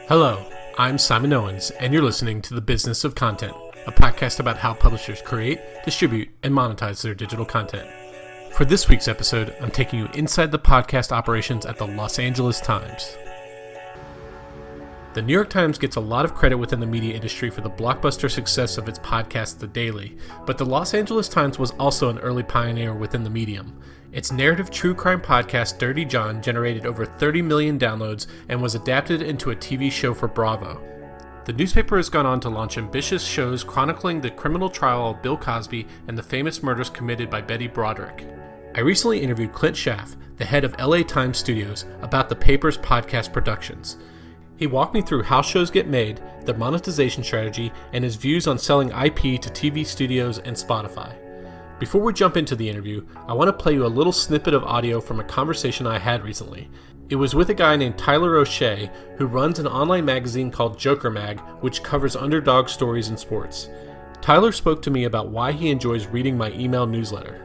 Hello, I'm Simon Owens, and you're listening to The Business of Content, a podcast about how publishers create, distribute, and monetize their digital content. For this week's episode, I'm taking you inside the podcast operations at the Los Angeles Times. The New York Times gets a lot of credit within the media industry for the blockbuster success of its podcast, The Daily, but the Los Angeles Times was also an early pioneer within the medium. Its narrative true crime podcast, Dirty Jon, generated over 30 million downloads and was adapted into a TV show for Bravo. The newspaper has gone on to launch ambitious shows chronicling the criminal trial of Bill Cosby and the famous murders committed by Betty Broderick. I recently interviewed Clint Schaff, the head of LA Times Studios, about the paper's podcast productions. He walked me through how shows get made, their monetization strategy, and his views on selling IP to TV studios and Spotify. Before we jump into the interview, I want to play you a little snippet of audio from a conversation I had recently. It was with a guy named Tyler O'Shea, who runs an online magazine called Joker Mag, which covers underdog stories in sports. Tyler spoke to me about why he enjoys reading my email newsletter.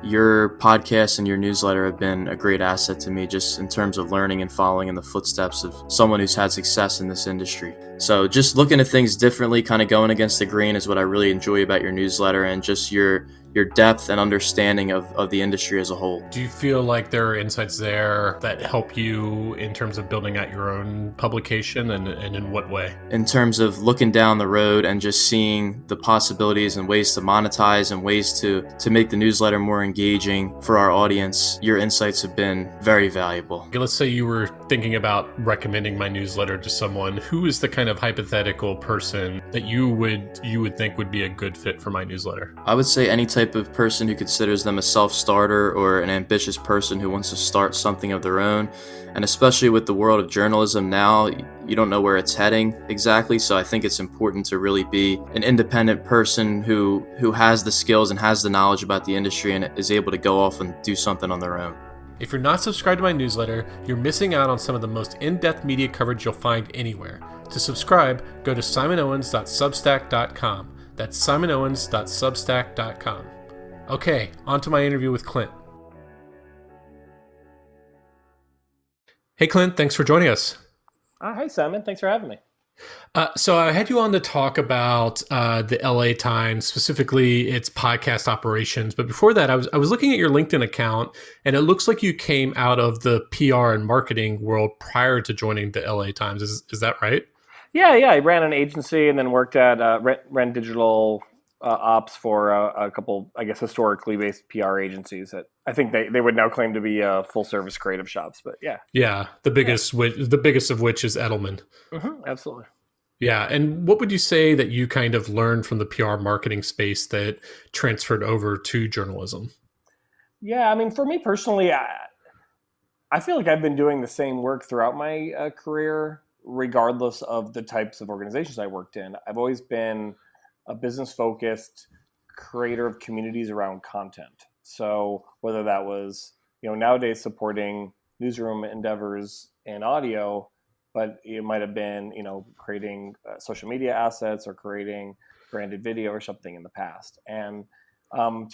Your podcast and your newsletter have been a great asset to me just in terms of learning and following in the footsteps of someone who's had success in this industry. So just looking at things differently, kind of going against the grain is what I really enjoy about your newsletter and just your depth and understanding of the industry as a whole. Do you feel like there are insights there that help you in terms of building out your own publication and in what way? In terms of looking down the road and just seeing the possibilities and ways to monetize and ways to make the newsletter more engaging for our audience, your insights have been very valuable. Okay, let's say you were thinking about recommending my newsletter to someone. Who is the kind of hypothetical person that you would think would be a good fit for my newsletter? I would say any type of person who considers them a self-starter or an ambitious person who wants to start something of their own. And especially with the world of journalism now, you don't know where it's heading exactly. So I think it's important to really be an independent person who has the skills and has the knowledge about the industry and is able to go off and do something on their own. If you're not subscribed to my newsletter, you're missing out on some of the most in-depth media coverage you'll find anywhere. To subscribe, go to simonowens.substack.com. That's simonowens.substack.com. Okay, on to my interview with Clint. Hey Clint, thanks for joining us. Hi Simon, thanks for having me. So I had you on to talk about the LA Times, specifically its podcast operations. But before that, I was looking at your LinkedIn account, and it looks like you came out of the PR and marketing world prior to joining the LA Times. Is that right? Yeah. I ran an agency and then worked at ran digital ops for a couple, I guess, historically based PR agencies that I think they would now claim to be full service creative shops. But yeah. Yeah, the biggest of which is Edelman. Mm-hmm, absolutely. Yeah, and what would you say that you kind of learned from the PR marketing space that transferred over to journalism? Yeah, I mean, for me personally, I feel like I've been doing the same work throughout my career, regardless of the types of organizations I worked in. I've always been a business-focused creator of communities around content. So whether that was, nowadays supporting newsroom endeavors in audio, but it might have been, creating social media assets or creating branded video or something in the past. And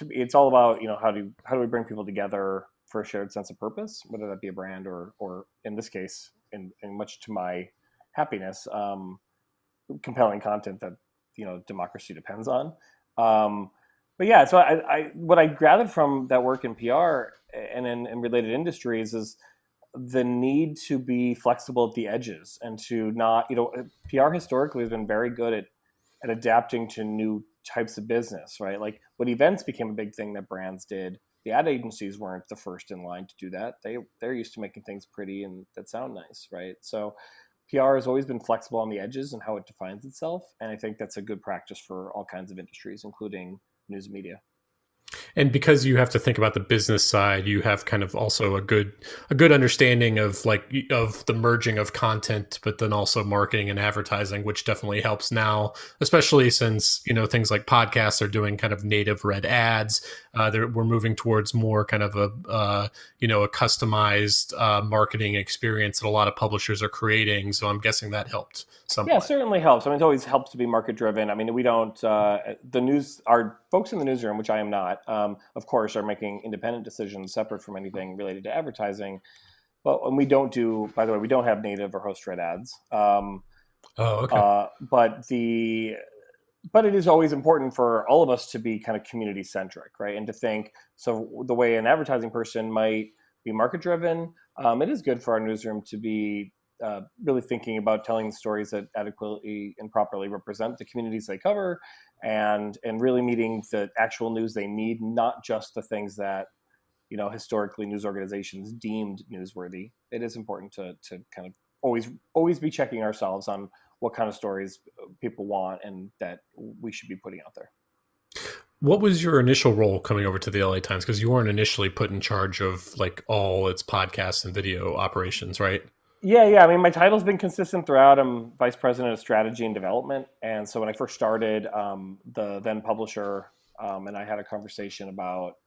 it's all about, how do we bring people together for a shared sense of purpose, whether that be a brand or in this case, in much to my happiness, compelling content that democracy depends on. But yeah, so I what I gathered from that work in PR and in related industries is the need to be flexible at the edges and to not, PR historically has been very good at adapting to new types of business, right? Like when events became a big thing that brands did, the ad agencies weren't the first in line to do that. They're used to making things pretty and that sound nice, right? So PR has always been flexible on the edges and how it defines itself. And I think that's a good practice for all kinds of industries, including news media. And because you have to think about the business side, you have kind of also a good understanding of the merging of content, but then also marketing and advertising, which definitely helps now, especially since, things like podcasts are doing kind of native read ads. We're moving towards more kind of a customized marketing experience that a lot of publishers are creating. So I'm guessing that helped somewhat. Yeah, it certainly helps. I mean, it always helps to be market driven. I mean, we don't, our folks in the newsroom, which I am not, of course, are making independent decisions separate from anything related to advertising. Well, and we don't do, by the way, we don't have native or host-read ads. Oh, okay. But it is always important for all of us to be kind of community centric, right? And to think, so the way an advertising person might be market driven, it is good for our newsroom to be really thinking about telling stories that adequately and properly represent the communities they cover, and really meeting the actual news they need, not just the things that historically news organizations deemed newsworthy. It is important to kind of always be checking ourselves on what kind of stories people want and that we should be putting out there. What was your initial role coming over to the LA Times? Because you weren't initially put in charge of like all its podcasts and video operations, right? Yeah. I mean, my title's been consistent throughout. I'm vice president of strategy and development. And so when I first started, the then publisher and I had a conversation about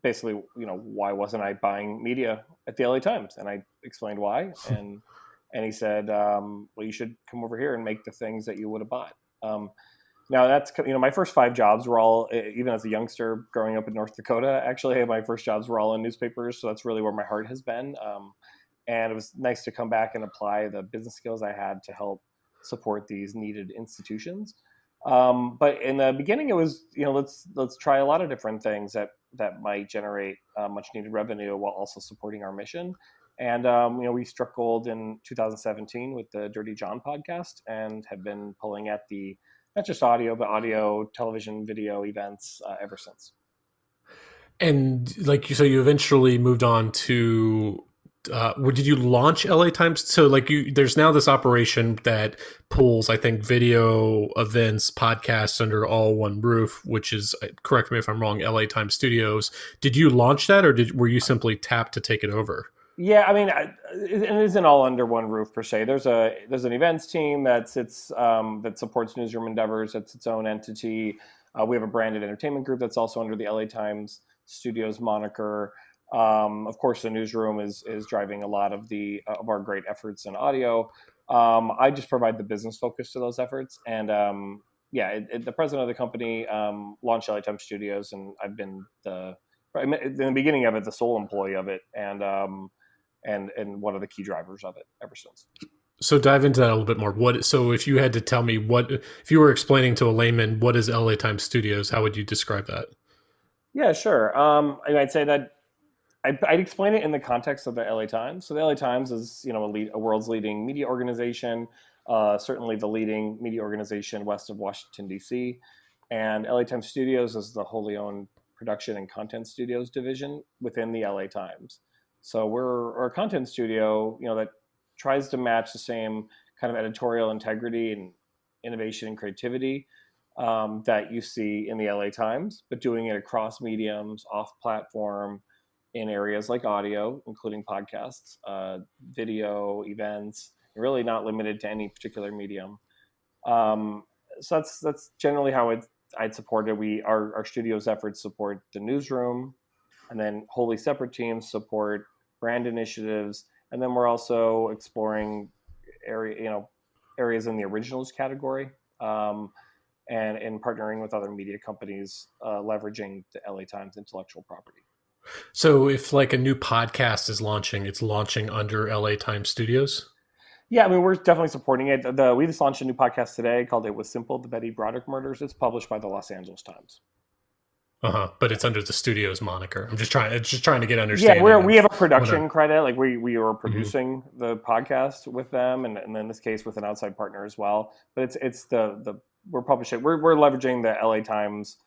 basically, why wasn't I buying media at the LA Times? And I explained why. And he said, well, you should come over here and make the things that you would have bought. Now that's, my first 5 jobs were all, even as a youngster growing up in North Dakota, actually, my first jobs were all in newspapers. So that's really where my heart has been. And it was nice to come back and apply the business skills I had to help support these needed institutions. But in the beginning, it was, let's try a lot of different things that might generate much needed revenue while also supporting our mission. And, we struck gold in 2017 with the Dirty Jon podcast and have been pulling at the, not just audio, but audio, television, video events ever since. And so you eventually moved on to, did you launch LA Times? So there's now this operation that pulls, I think, video, events, podcasts under all one roof, which is, correct me if I'm wrong, LA Times Studios. Did you launch that, or were you simply tapped to take it over? Yeah, I mean, it isn't all under one roof per se. There's an events team that supports newsroom endeavors. It's its own entity. We have a branded entertainment group that's also under the LA Times Studios moniker. Of course, the newsroom is driving a lot of our great efforts in audio. I just provide the business focus to those efforts, and the president of the company launched LA Times Studios, and I've been in the beginning of it, the sole employee of it, and one of the key drivers of it ever since. So dive into that a little bit more. So if you had to tell me if you were explaining to a layman, what is LA Times Studios, how would you describe that? Yeah, sure. I'd say that I'd explain it in the context of the LA Times. So the LA Times is, a world's leading media organization, certainly the leading media organization west of Washington, D.C. And LA Times Studios is the wholly owned production and content studios division within the LA Times. So we're a content studio, that tries to match the same kind of editorial integrity and innovation and creativity that you see in the LA Times, but doing it across mediums, off platform, in areas like audio, including podcasts, video, events, really not limited to any particular medium. So that's generally how I'd support it. Our studio's efforts support the newsroom, and then wholly separate teams support brand initiatives, and then we're also exploring areas in the originals category, and partnering with other media companies, leveraging the LA Times intellectual property. So if a new podcast is launching, it's launching under LA Times Studios? Yeah, I mean, we're definitely supporting it. We just launched a new podcast today called It Was Simple, The Betty Broderick Murders. It's published by the Los Angeles Times. But it's under the Studios moniker. I'm just trying to get understanding. Yeah, we have a production credit. We are producing the podcast with them, and in this case with an outside partner as well. But it's we're publishing. We're leveraging the LA Times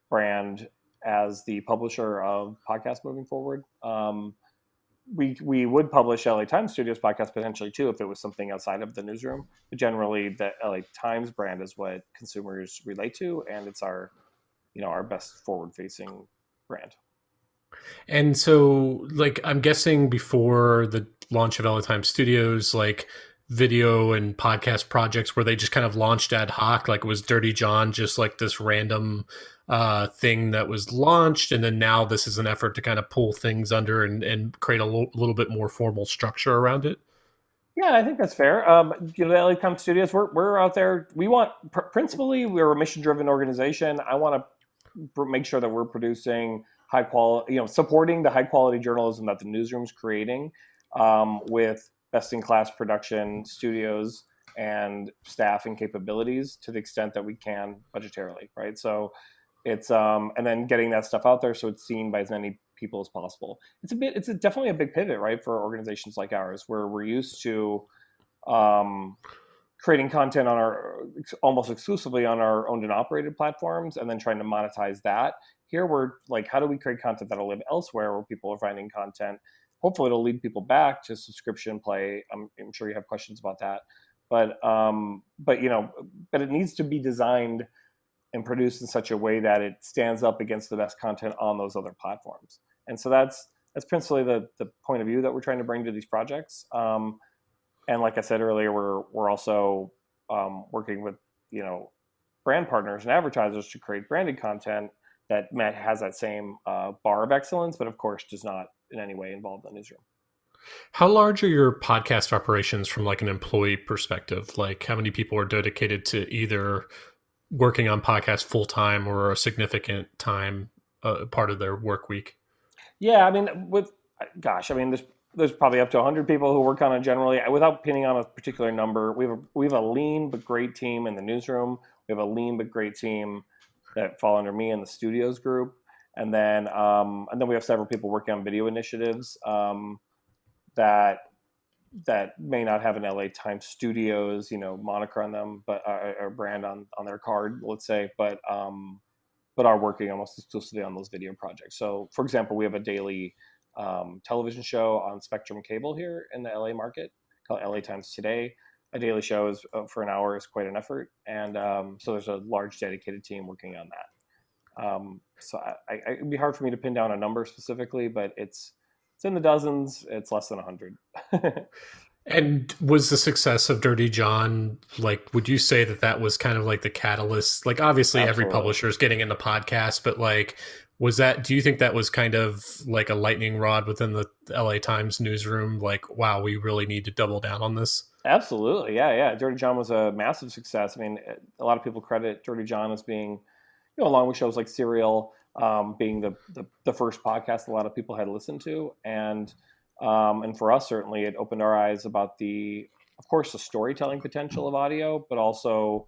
brand as the publisher of podcasts moving forward. We would publish LA Times Studios podcast potentially too if it was something outside of the newsroom. But generally, the LA Times brand is what consumers relate to, and it's our best forward-facing brand. And so, I'm guessing before the launch of LA Times Studios, video and podcast projects where they just kind of launched ad hoc, was Dirty Jon just this random thing that was launched, and then now this is an effort to kind of pull things under and create a little bit more formal structure around it? Yeah, I think that's fair. The LA Times Studios, we're out there. We want, principally, we're a mission-driven organization. I want to make sure that we're producing high quality, supporting the high quality journalism that the newsroom's creating, with best in class production studios and staff and capabilities to the extent that we can budgetarily, right? So it's and then getting that stuff out there so it's seen by as many people as possible. Definitely a big pivot, right, for organizations like ours, where we're used to creating content on almost exclusively on our owned and operated platforms, and then trying to monetize that. Here we're like, how do we create content that'll live elsewhere where people are finding content? Hopefully it'll lead people back to subscription play. I'm sure you have questions about that, but it needs to be designed and produced in such a way that it stands up against the best content on those other platforms. And so that's principally the point of view that we're trying to bring to these projects. And like I said earlier, we're also working with brand partners and advertisers to create branded content that has that same bar of excellence, but of course does not in any way involve the newsroom. How large are your podcast operations from like an employee perspective? Like how many people are dedicated to either working on podcasts full time or a significant time part of their work week? Yeah, I mean, there's probably up to 100 people who work on it generally. Without pinning on a particular number, we have a lean but great team in the newsroom. We have a lean but great team that fall under me in the studios group, and then we have several people working on video initiatives that may not have an LA Times Studios moniker on them, but or brand on their card, let's say, but are working almost exclusively on those video projects. So, for example, we have a daily television show on Spectrum Cable here in the LA market called LA Times Today. A daily show is for an hour is quite an effort, and so there's a large dedicated team working on that. So it'd be hard for me to pin down a number specifically, but it's in the dozens. It's less than 100. And was the success of Dirty Jon, like, would you say that was kind of like the catalyst? Like, obviously Absolutely. Every publisher is getting into podcasts, but like, do you think that was kind of like a lightning rod within the LA Times newsroom? Like, wow, we really need to double down on this. Absolutely. Yeah. Dirty Jon was a massive success. I mean, a lot of people credit Dirty Jon as being, along with shows like Serial, being the first podcast a lot of people had listened to. And for us, certainly it opened our eyes about of course, the storytelling potential of audio, but also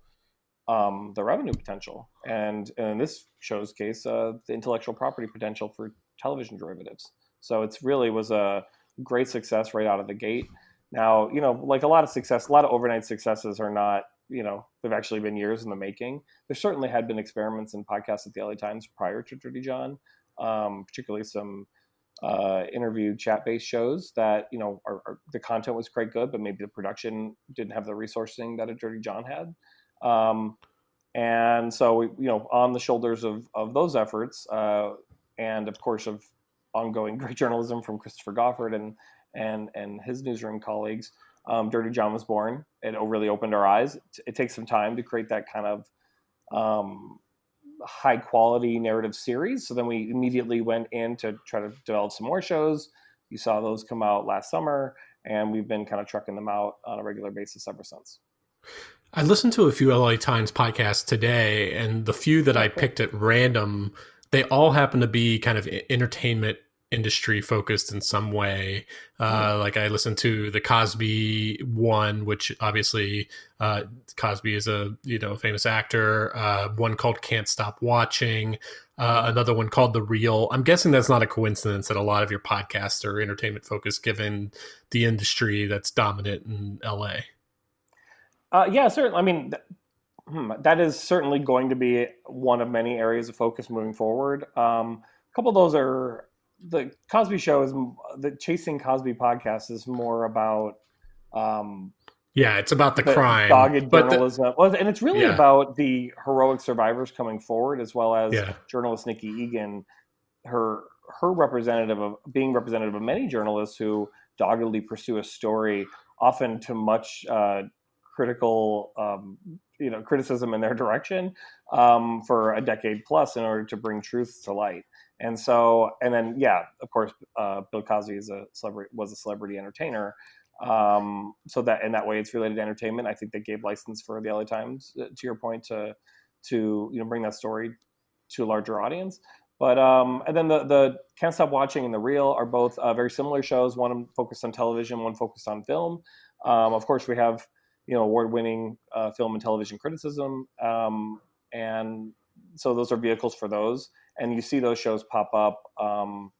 the revenue potential. And in this show's case, the intellectual property potential for television derivatives. So it's really was a great success right out of the gate. Now, like a lot of overnight successes are not, they've actually been years in the making. There certainly had been experiments in podcasts at the LA Times prior to Dirty Jon, particularly some interview chat-based shows that, the content was quite good, but maybe the production didn't have the resourcing that a Dirty Jon had. And so, on the shoulders of those efforts, and of course of ongoing great journalism from Christopher Goffard and his newsroom colleagues, Dirty Jon was born. It really opened our eyes. It takes some time to create that kind of high quality narrative series. So then we immediately went in to try to develop some more shows. You saw those come out last summer, and we've been kind of trucking them out on a regular basis ever since. I listened to a few LA Times podcasts today, and the few that I picked at random, they all happen to be kind of entertainment industry focused in some way. Like I listened to the Cosby one, which obviously Cosby is a famous actor. One called Can't Stop Watching. Another one called The Real. I'm guessing that's not a coincidence that a lot of your podcasts are entertainment focused, given the industry that's dominant in LA. Yeah, certainly. I mean, that is certainly going to be one of many areas of focus moving forward. A couple of those are the Cosby Show the Chasing Cosby podcast is more about. It's about the crime, dogged journalism, and it's really about the heroic survivors coming forward, as well as journalist Nikki Egan, her representative of many journalists who doggedly pursue a story, often to much critical, criticism in their direction for a decade plus in order to bring truth to light. And so, of course, Bill Cosby was a celebrity entertainer. So that in that way, it's related to entertainment. I think they gave license for the LA Times, to your point, to bring that story to a larger audience. But and then the Can't Stop Watching and The Real are both very similar shows. One focused on television, one focused on film. Of course, we have award-winning film and television criticism, and so those are vehicles for those. And you see those shows pop up from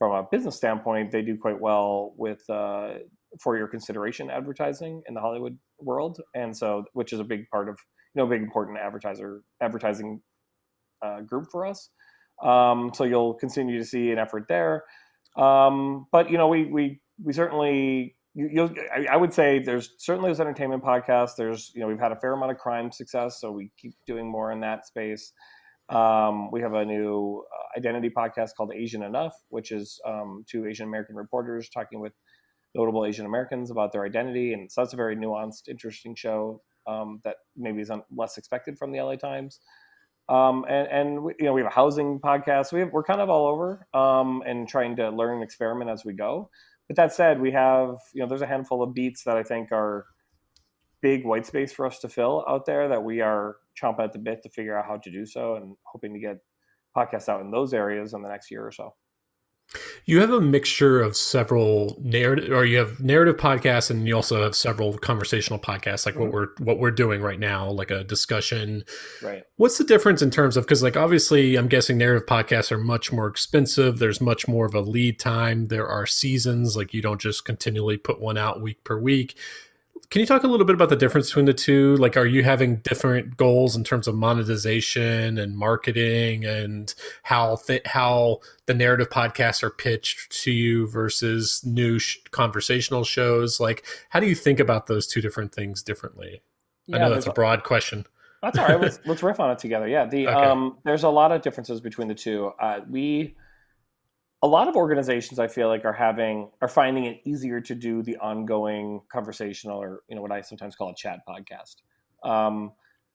a business standpoint. They do quite well with for your consideration advertising in the Hollywood world, and so which is a big part of big important advertising group for us. So you'll continue to see an effort there. But we certainly I would say there's certainly those entertainment podcasts. There's we've had a fair amount of crime success, so we keep doing more in that space. We have a new identity podcast called Asian Enough, which is two Asian American reporters talking with notable Asian Americans about their identity, and so that's a very nuanced, interesting show that maybe is less expected from the LA Times. And we have a housing podcast. We're kind of all over and trying to learn and experiment as we go. But that said, we have there's a handful of beats that I think are big white space for us to fill out there that we are chomping at the bit to figure out how to do so, and hoping to get podcasts out in those areas in the next year or so. You have a mixture of several narrative, or you have narrative podcasts, and you also have several conversational podcasts, like what we're doing right now, like a discussion. Right. What's the difference in terms of, because like obviously I'm guessing narrative podcasts are much more expensive. There's much more of a lead time. There are seasons, like you don't just continually put one out week per week. Can you talk a little bit about the difference between the two? Like, are you having different goals in terms of monetization and marketing, and how the narrative podcasts are pitched to you versus new conversational shows? Like, how do you think about those two different things differently? I know that's a broad question. That's all right. Let's riff on it together. Yeah. Okay. There's a lot of differences between the two. A lot of organizations, I feel like, are finding it easier to do the ongoing conversational, or what I sometimes call a chat podcast,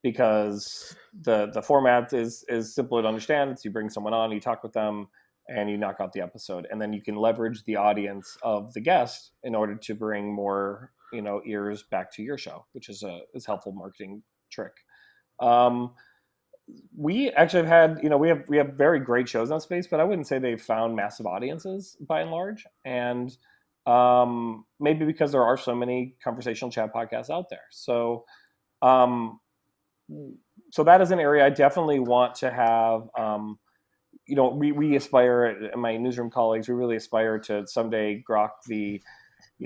because the format is simpler to understand. It's you bring someone on, you talk with them, and you knock out the episode, and then you can leverage the audience of the guest in order to bring more ears back to your show, which is a helpful marketing trick. We actually have had, we have very great shows in that space, but I wouldn't say they've found massive audiences by and large. And maybe because there are so many conversational chat podcasts out there. So that is an area I definitely want to have. We aspire, my newsroom colleagues, we really aspire to someday grok the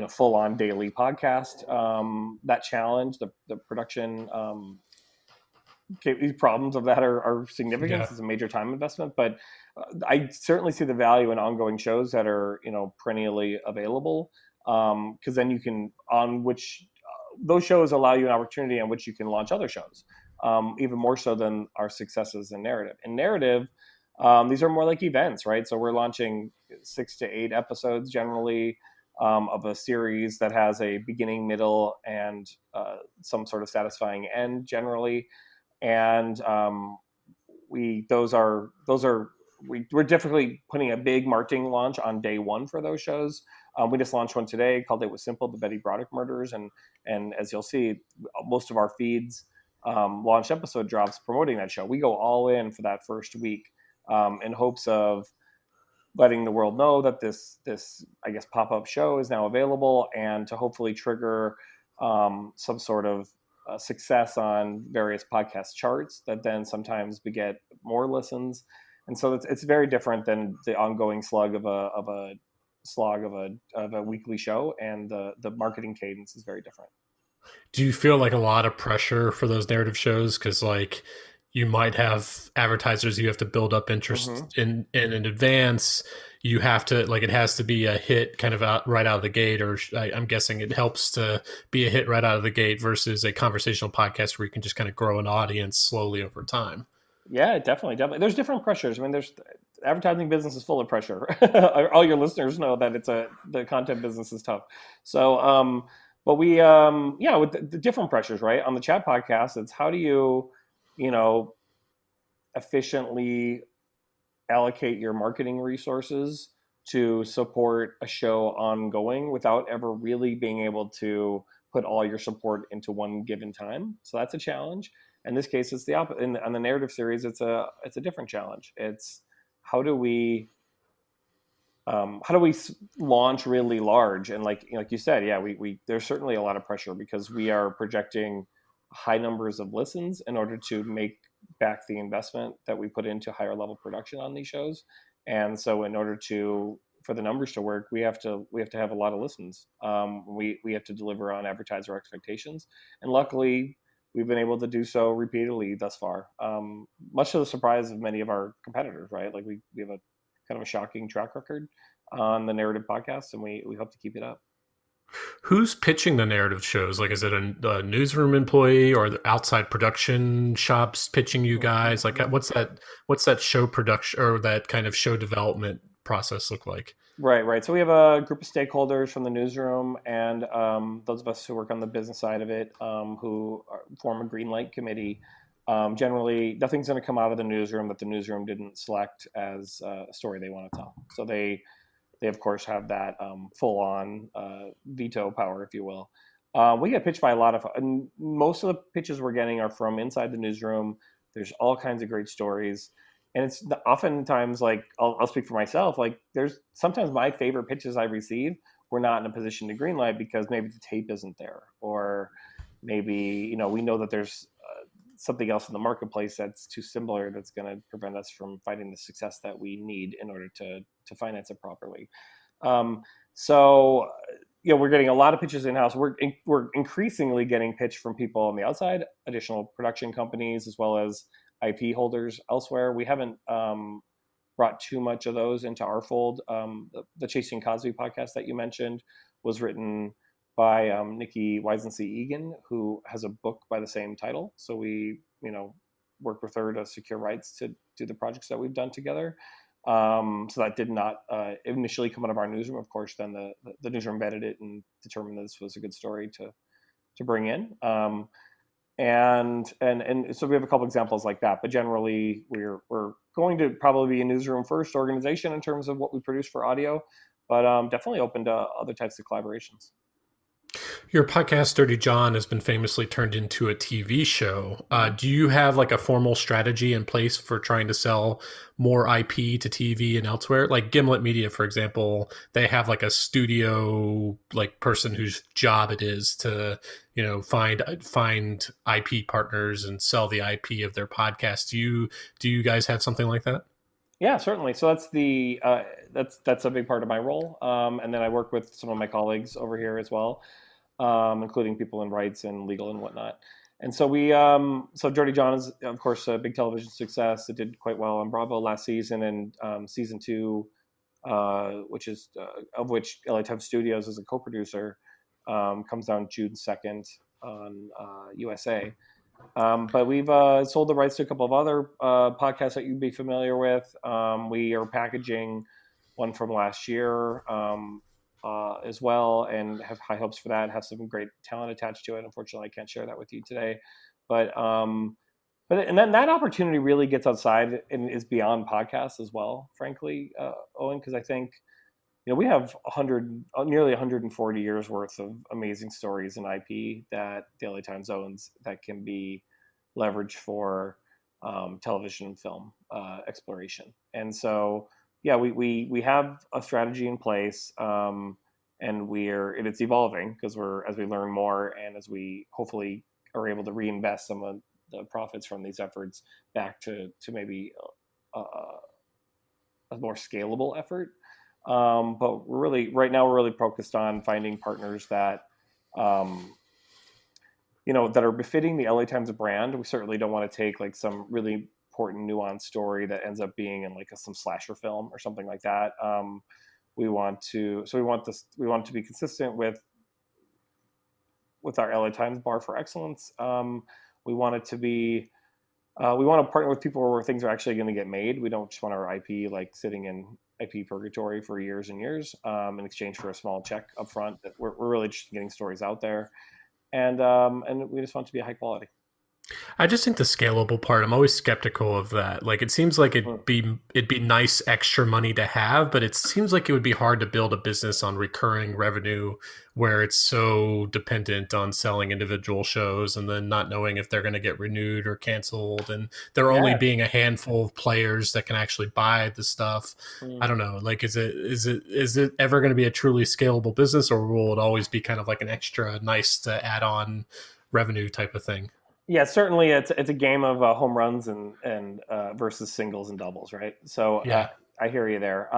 full on daily podcast. That challenge, the production these problems of that are significant. Yeah. It's a major time investment, but I certainly see the value in ongoing shows that are perennially available, because then you can those shows allow you an opportunity on which you can launch other shows, even more so than our successes in narrative. In narrative, these are more like events, right? So we're launching 6 to 8 episodes generally of a series that has a beginning, middle, and some sort of satisfying end generally. And we're definitely putting a big marketing launch on day one for those shows. We just launched one today called It Was Simple, the Betty Broderick Murders. And as you'll see, most of our feeds launch episode drops promoting that show. We go all in for that first week in hopes of letting the world know that this I guess, pop-up show is now available, and to hopefully trigger some sort of success on various podcast charts that then sometimes beget more listens. And so it's very different than the ongoing slog of a weekly show, and the marketing cadence is very different. Do you feel like a lot of pressure for those narrative shows? Because like you might have advertisers you have to build up interest in advance. You have to, like, it has to be a hit kind of right out of the gate, or I'm guessing it helps to be a hit right out of the gate versus a conversational podcast where you can just kind of grow an audience slowly over time. Yeah, definitely. There's different pressures. I mean, the advertising business is full of pressure. All your listeners know that the content business is tough. So, but we, with the different pressures, right? On the chat podcast, it's how do you, efficiently allocate your marketing resources to support a show ongoing without ever really being able to put all your support into one given time. So that's a challenge. In this case, it's the opposite. On the narrative series, it's a different challenge. It's how do we launch really large? And like you said, yeah, we there's certainly a lot of pressure because we are projecting high numbers of listens in order to make back the investment that we put into higher level production on these shows. And so in order for the numbers to work, we have to have a lot of listens. We have to deliver on advertiser expectations, and luckily we've been able to do so repeatedly thus far, much to the surprise of many of our competitors. Right, like we have a kind of a shocking track record on the narrative podcast, and we hope to keep it up. Who's pitching the narrative shows? Like, is it a newsroom employee or the outside production shops pitching you guys? Like, what's that show production or that kind of show development process look like? Right. So we have a group of stakeholders from the newsroom and those of us who work on the business side of it, form a green light committee. Generally, nothing's going to come out of the newsroom that the newsroom didn't select as a story they want to tell. So they of course have that full on veto power, if you will. We get pitched by a lot of, and most of the pitches we're getting are from inside the newsroom. There's all kinds of great stories. And it's oftentimes like, I'll speak for myself, like there's sometimes my favorite pitches I receive, we're not in a position to greenlight because maybe the tape isn't there, or maybe, we know that there's something else in the marketplace that's too similar that's going to prevent us from finding the success that we need in order to finance it properly. So we're getting a lot of pitches in-house. We're increasingly getting pitched from people on the outside, additional production companies, as well as IP holders elsewhere. We haven't brought too much of those into our fold. The Chasing Cosby podcast that you mentioned was written by Nikki Weisensee-Egan, who has a book by the same title. So we, worked with her to secure rights to do the projects that we've done together. So that did not initially come out of our newsroom. Of course, then the newsroom vetted it and determined that this was a good story to bring in. And so we have a couple examples like that, but generally we're going to probably be a newsroom first organization in terms of what we produce for audio, but definitely open to other types of collaborations. Your podcast, Dirty Jon, has been famously turned into a TV show. Do you have like a formal strategy in place for trying to sell more IP to TV and elsewhere? Like Gimlet Media, for example, they have like a studio like person whose job it is to, find IP partners and sell the IP of their podcast. Do you guys have something like that? Yeah, certainly. So that's a big part of my role. And then I work with some of my colleagues over here as well, including people in rights and legal and whatnot. And so so Dirty Jon is, of course, a big television success. It did quite well on Bravo last season, and season 2, which is of which LA Times Studios is a co-producer, comes down June 2nd on USA. But we've sold the rights to a couple of other podcasts that you'd be familiar with. We are packaging one from last year as well, and have high hopes for that. Have some great talent attached to it. Unfortunately, I can't share that with you today. But and then that opportunity really gets outside and is beyond podcasts as well. Frankly, Owen, because I think we have nearly 140 years worth of amazing stories and IP that the LA Times owns that can be leveraged for television and film exploration. And so, yeah, we have a strategy in place, and it's evolving because as we learn more and as we hopefully are able to reinvest some of the profits from these efforts back to maybe a more scalable effort. But right now we're really focused on finding partners that, that are befitting the LA Times brand. We certainly don't want to take like some really important nuanced story that ends up being in like some slasher film or something like that. We want to be consistent with our LA Times bar for excellence. We want it to be, we want to partner with people where things are actually going to get made. We don't just want our IP like sitting in IP purgatory for years and years in exchange for a small check up front. That we're really just getting stories out there, and we just want to be high quality. I just think the scalable part, I'm always skeptical of that. Like it seems like Mm. it'd be nice extra money to have, but it seems like it would be hard to build a business on recurring revenue where it's so dependent on selling individual shows and then not knowing if they're going to get renewed or canceled and there only Yeah. being a handful of players that can actually buy the stuff. I Mm. don't know. Like is it ever going to be a truly scalable business, or will it always be kind of like an extra nice to add on revenue type of thing? Yeah, certainly it's a game of home runs and versus singles and doubles, right? So Yeah. I hear you there.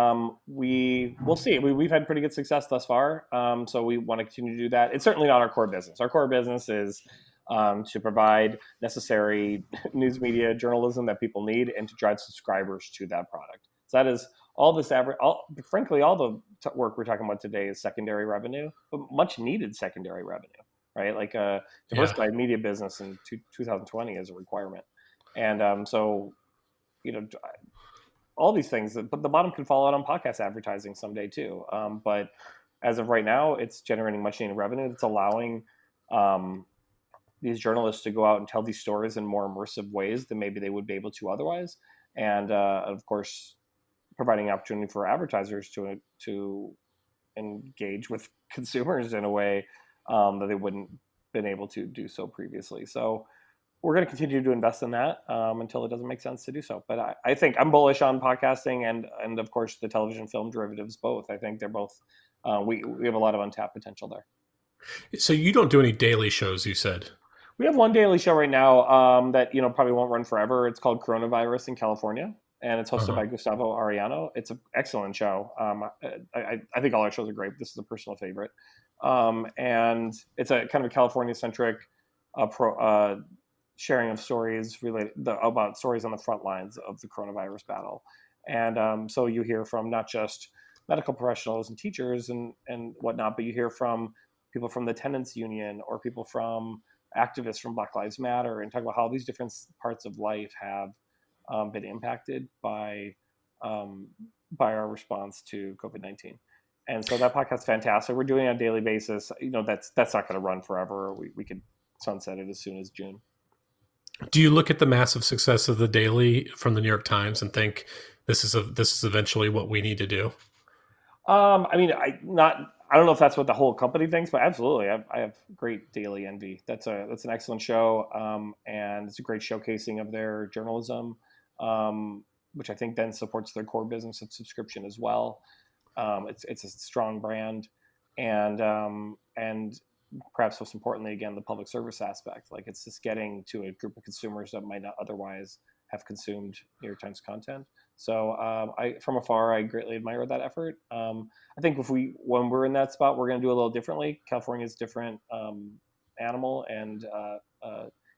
We'll see. We've had pretty good success thus far, so we want to continue to do that. It's certainly not our core business. Our core business is to provide necessary news media journalism that people need and to drive subscribers to that product. So that is all this average. Frankly, all the work we're talking about today is secondary revenue, but much needed secondary revenue, right? Like Yeah. diversified media business in 2020 is a requirement. And so, you know, all these things, but the bottom could fall out on podcast advertising someday too. But as of right now, it's generating much needed revenue. It's allowing um, these journalists to go out and tell these stories in more immersive ways than maybe they would be able to otherwise. And of course, providing opportunity for advertisers to engage with consumers in a way that they wouldn't been able to do so previously. So we're going to continue to invest in that until it doesn't make sense to do so. But I think I'm bullish on podcasting and of course the television film derivatives both. I think they're both we have a lot of untapped potential there. So you don't do any daily shows, you said. We have one daily show right now that probably won't run forever. It's called Coronavirus in California, and it's hosted Uh-huh. by Gustavo Arellano. It's an excellent show. I think all our shows are great. This is a personal favorite, and it's a kind of a California centric sharing of stories about stories on the front lines of the coronavirus battle. And so you hear from not just medical professionals and teachers and whatnot, but you hear from people from the tenants union or people from activists from Black Lives Matter and talk about how these different parts of life have been impacted by our response to COVID-19. And so that podcast is fantastic. We're doing it on a daily basis. That's not going to run forever. We could sunset it as soon as June. Do you look at the massive success of the Daily from the New York Times and think this is eventually what we need to do? I mean, I don't know if that's what the whole company thinks, but absolutely, I have great daily envy. That's an excellent show, and it's a great showcasing of their journalism, which I think then supports their core business of subscription as well. It's a strong brand, and perhaps most importantly, again, the public service aspect. Like it's just getting to a group of consumers that might not otherwise have consumed New York Times content. So from afar, I greatly admire that effort. I think when we're in that spot, we're going to do a little differently. California is a different animal, and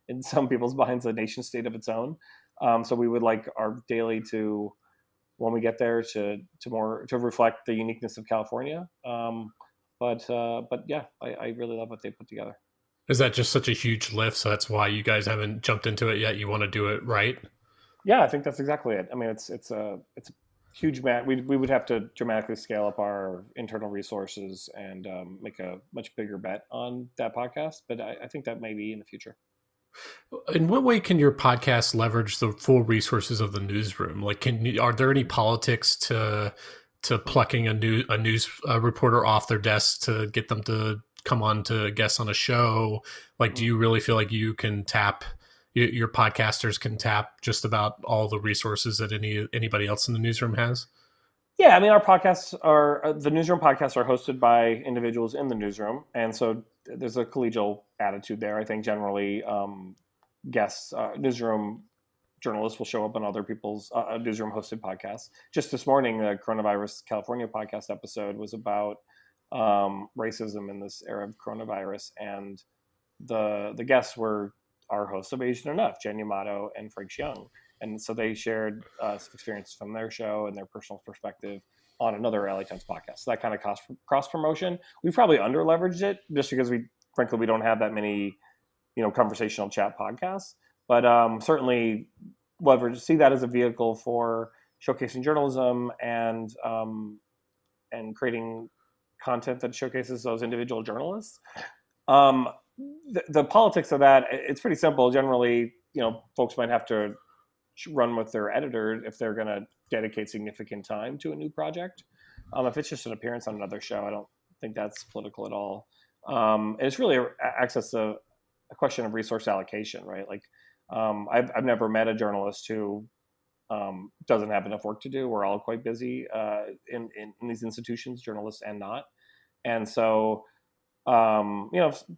in some people's minds, a nation state of its own. So we would like our daily to, when we get there, to reflect the uniqueness of California. But yeah, I really love what they put together. Is that just such a huge lift, so that's why you guys haven't jumped into it yet? You want to do it right? Yeah, I think that's exactly it. I mean, it's a huge we would have to dramatically scale up our internal resources and make a much bigger bet on that podcast. But I think that may be in the future. In what way can your podcast leverage the full resources of the newsroom? Like, are there any politics to plucking a news reporter off their desk to get them to come on to guest on a show? Like, do you really feel like you can tap your podcasters can tap just about all the resources that anybody else in the newsroom has? Yeah, I mean, our podcasts are the newsroom podcasts are hosted by individuals in the newsroom, and so there's a collegial attitude there. I think generally guests, newsroom journalists will show up on other people's newsroom hosted podcasts. Just this morning, the Coronavirus California podcast episode was about racism in this era of coronavirus, and the guests were our hosts of Asian Enough, Jen Yamato and Frank Young. And so they shared some experiences from their show and their personal perspective on another LA Times podcast. So that kind of cross promotion. We probably under leveraged it just because frankly, we don't have that many, conversational chat podcasts. But certainly see that as a vehicle for showcasing journalism and creating content that showcases those individual journalists. the politics of that, it's pretty simple. Generally, folks might have to run with their editor if they're going to dedicate significant time to a new project. If it's just an appearance on another show, I don't think that's political at all. And it's really a question of resource allocation, right? Like, I've never met a journalist who doesn't have enough work to do. We're all quite busy in these institutions, journalists and not. And so, to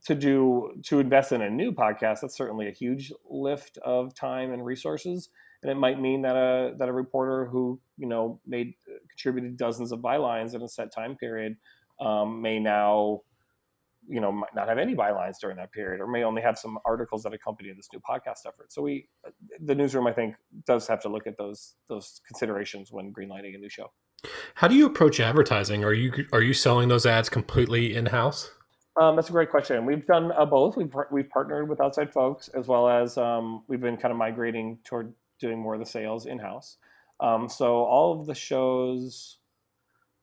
invest in a new podcast, that's certainly a huge lift of time and resources. And it might mean that a reporter who, contributed dozens of bylines in a set time period may now, might not have any bylines during that period, or may only have some articles that accompany this new podcast effort. So the newsroom, I think, does have to look at those considerations when greenlighting a new show. How do you approach advertising? Are you selling those ads completely in-house? That's a great question. We've done both. We've partnered with outside folks, as well as we've been kind of migrating toward doing more of the sales in-house. So all of the shows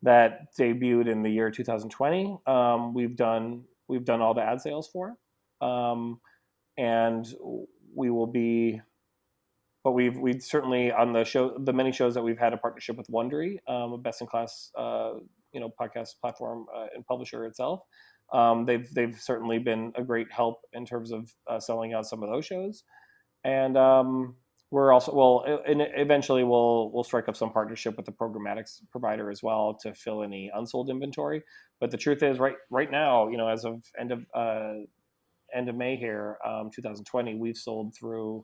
that debuted in the year 2020, we've done all the ad sales for, and we will be. But we've certainly, on the many shows that we've had a partnership with Wondery, a best-in-class podcast platform and publisher itself. They've certainly been a great help in terms of selling out some of those shows, and we're also eventually we'll strike up some partnership with the programmatic provider as well to fill any unsold inventory. But the truth is, right now, as of end of May here, 2020, we've sold through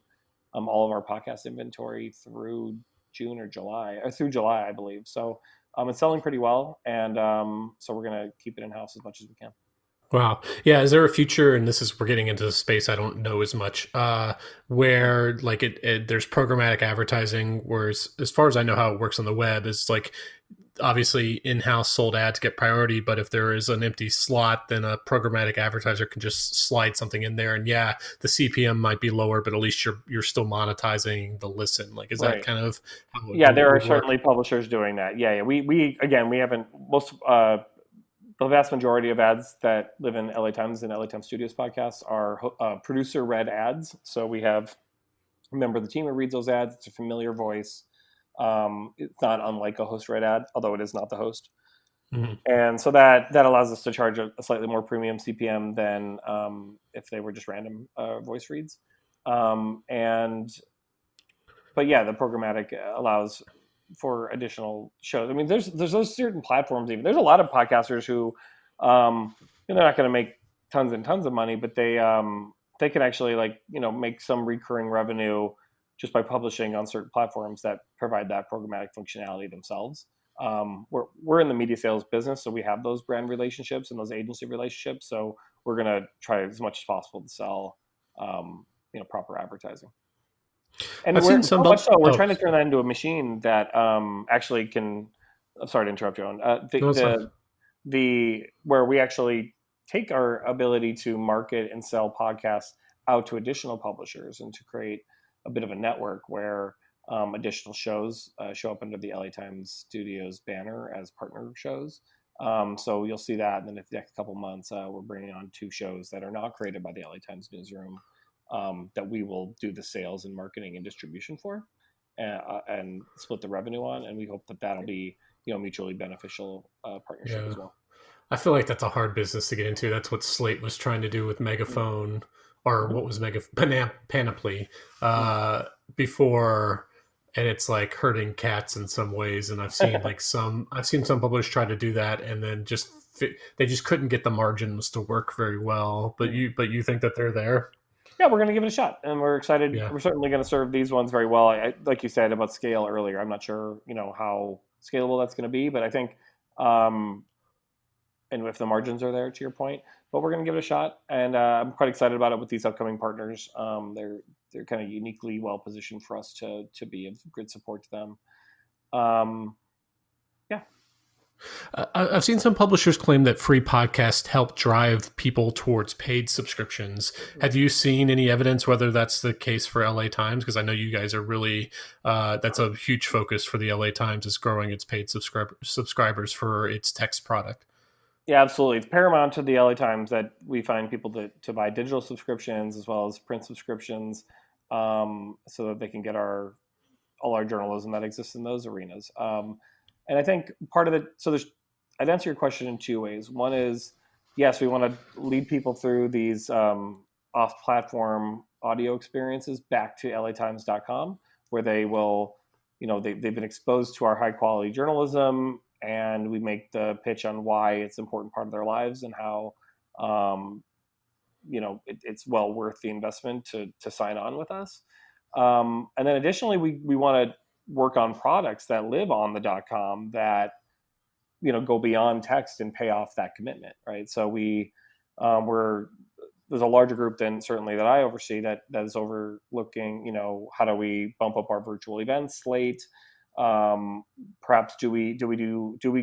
all of our podcast inventory through June or July, or through July, I believe. So it's selling pretty well, and so we're going to keep it in-house as much as we can. Wow. Yeah. Is there a future, and we're getting into the space I don't know as much, where like there's programmatic advertising, whereas as far as I know how it works on the web is like, obviously in-house sold ads get priority, but if there is an empty slot, then a programmatic advertiser can just slide something in there, and the CPM might be lower, but at least you're still monetizing the listen. Like, is that kind of how there are certainly publishers doing that. We haven't the vast majority of ads that live in LA Times and LA Times Studios podcasts are producer read ads. So we have a member of the team who reads those ads. It's a familiar voice. It's not unlike a host read ad, although it is not the host. Mm-hmm. And so that allows us to charge a slightly more premium CPM than if they were just random voice reads. The programmatic allows for additional shows. I mean, there's those certain platforms. Even there's a lot of podcasters who, they're not going to make tons and tons of money, but they can actually make some recurring revenue just by publishing on certain platforms that provide that programmatic functionality themselves. We're in the media sales business, so we have those brand relationships and those agency relationships. So we're going to try as much as possible to sell, proper advertising. And we're trying to turn that into a machine that actually can. I'm sorry to interrupt, John. Where we actually take our ability to market and sell podcasts out to additional publishers and to create a bit of a network where additional shows show up under the LA Times Studios banner as partner shows. So you'll see that, and then in the next couple months, we're bringing on 2 shows that are not created by the LA Times newsroom. That we will do the sales and marketing and distribution for, and split the revenue on, and we hope that that'll be mutually beneficial partnership as well. I feel like that's a hard business to get into. That's what Slate was trying to do with Megaphone, or what was Panoply before, and it's like herding cats in some ways. And I've seen some publishers try to do that, and then they just couldn't get the margins to work very well. But you think that they're there? Yeah, we're going to give it a shot, and we're excited. Yeah. We're certainly going to serve these ones very well. Like you said about scale earlier, I'm not sure, how scalable that's going to be, but I think, and if the margins are there, to your point, but we're going to give it a shot, and I'm quite excited about it with these upcoming partners. They're kind of uniquely well positioned for us to be of good support to them. I've seen some publishers claim that free podcasts help drive people towards paid subscriptions. Have you seen any evidence whether that's the case for LA Times? Because I know you guys are really, that's a huge focus for the LA Times, is growing its paid subscribers for its text product. Yeah, absolutely. It's paramount to the LA Times that we find people to buy digital subscriptions as well as print subscriptions, so that they can get all our journalism that exists in those arenas. And I think part of it, so I'd answer your question in two ways. One is, yes, we want to lead people through these off-platform audio experiences back to latimes.com, where they will, they've been exposed to our high-quality journalism, and we make the pitch on why it's an important part of their lives and how, it's well worth the investment to sign on with us. And then additionally, we want to work on products that live on the .com that go beyond text and pay off that commitment, right? So there's a larger group than certainly that I oversee that is overlooking, how do we bump up our virtual events slate? Perhaps do we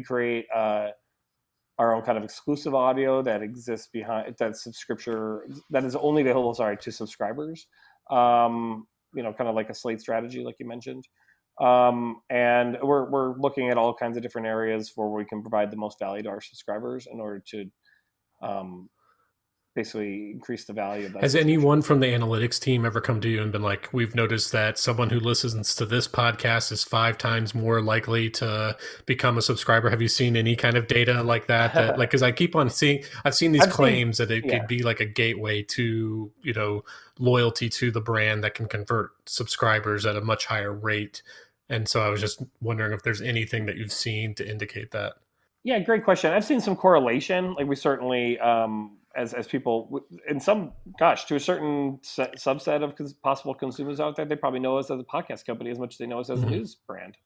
create our own kind of exclusive audio that exists behind that is only available, to subscribers? Kind of like a slate strategy, like you mentioned. And we're looking at all kinds of different areas where we can provide the most value to our subscribers in order to basically increase the value of that. Has anyone from the analytics team ever come to you and been like, we've noticed that someone who listens to this podcast is 5 times more likely to become a subscriber? Have you seen any kind of data like that? Because I keep on seeing, I've seen these claims that it could be like a gateway to, loyalty to the brand that can convert subscribers at a much higher rate. And so I was just wondering if there's anything that you've seen to indicate that. Yeah, great question. I've seen some correlation. Like we certainly, as people, in some, to a certain subset of possible consumers out there, they probably know us as a podcast company as much as they know us as a news brand.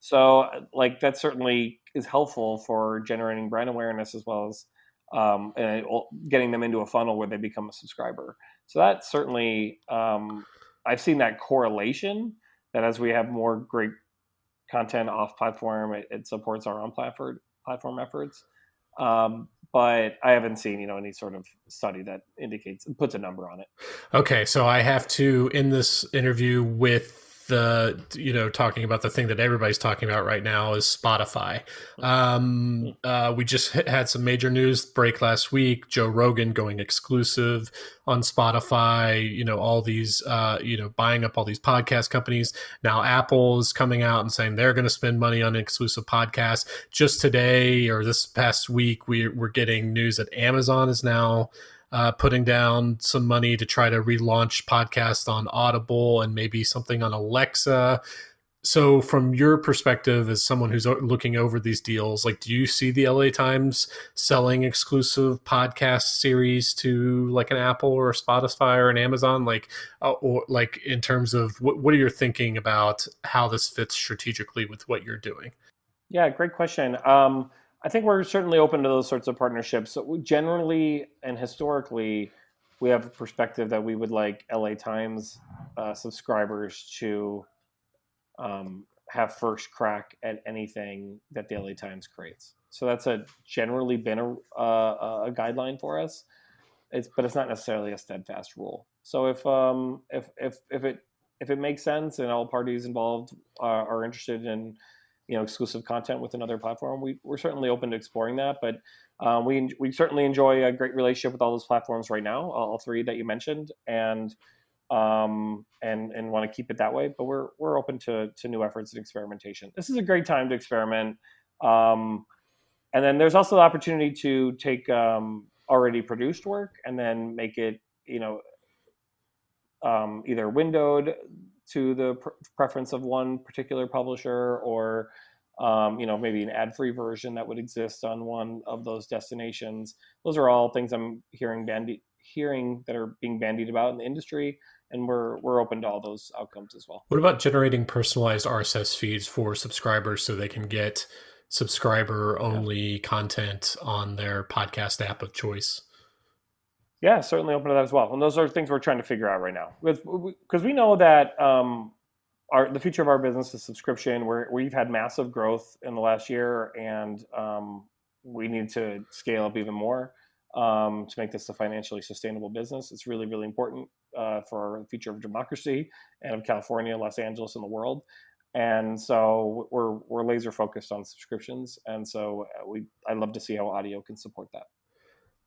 So like that certainly is helpful for generating brand awareness as well as and getting them into a funnel where they become a subscriber. So that certainly, I've seen that correlation, that as we have more great content off platform, it supports our own platform efforts. But I haven't seen, any sort of study that puts a number on it. Okay, so I have to end this interview with talking about the thing that everybody's talking about right now is Spotify. We just had some major news break last week. Joe Rogan going exclusive on Spotify, all these, buying up all these podcast companies. Now Apple is coming out and saying they're going to spend money on exclusive podcasts. Just today or this past week, we're getting news that Amazon is now putting down some money to try to relaunch podcasts on Audible and maybe something on Alexa. So from your perspective as someone who's looking over these deals, like, do you see the LA Times selling exclusive podcast series to like an Apple or a Spotify or an Amazon? Or in terms of what are you thinking about how this fits strategically with what you're doing? Yeah, great question. I think we're certainly open to those sorts of partnerships. So we generally and historically, we have a perspective that we would like LA Times subscribers to have first crack at anything that the LA Times creates. So that's generally been a guideline for us. But it's not necessarily a steadfast rule. So if it makes sense and all parties involved are interested in exclusive content with another platform, we're certainly open to exploring that. But we certainly enjoy a great relationship with all those platforms right now, all 3 that you mentioned, and want to keep it that way. But we're open to new efforts and experimentation. This is a great time to experiment. And then there's also the opportunity to take already produced work and then make it either windowed to the preference of one particular publisher, or maybe an ad-free version that would exist on one of those destinations. Those are all things I'm hearing that are being bandied about in the industry, and we're open to all those outcomes as well. What about generating personalized RSS feeds for subscribers so they can get subscriber-only content on their podcast app of choice? Yeah, certainly open to that as well. And those are things we're trying to figure out right now, because we know that the future of our business is subscription. We've had massive growth in the last year, and we need to scale up even more to make this a financially sustainable business. It's really, really important for the future of democracy and of California, Los Angeles, and the world. And so we're laser focused on subscriptions. And so I'd love to see how audio can support that.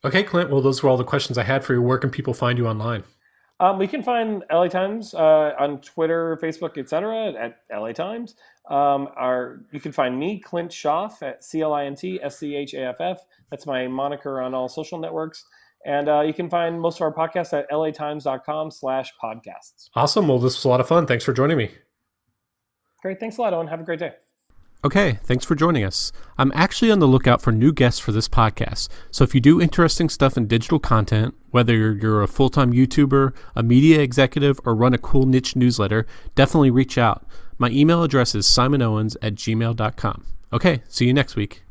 Okay, Clint. Well, those were all the questions I had for you. Where can people find you online? We can find LA Times on Twitter, Facebook, etc. at LA Times. You can find me, Clint Schaff, at ClintSchaff. That's my moniker on all social networks. And you can find most of our podcasts at latimes.com/podcasts. Awesome. Well, this was a lot of fun. Thanks for joining me. Great. Thanks a lot, Owen. Have a great day. Okay, thanks for joining us. I'm actually on the lookout for new guests for this podcast, so if you do interesting stuff in digital content, whether you're a full-time YouTuber, a media executive, or run a cool niche newsletter, definitely reach out. My email address is simonowens@gmail.com. Okay, see you next week.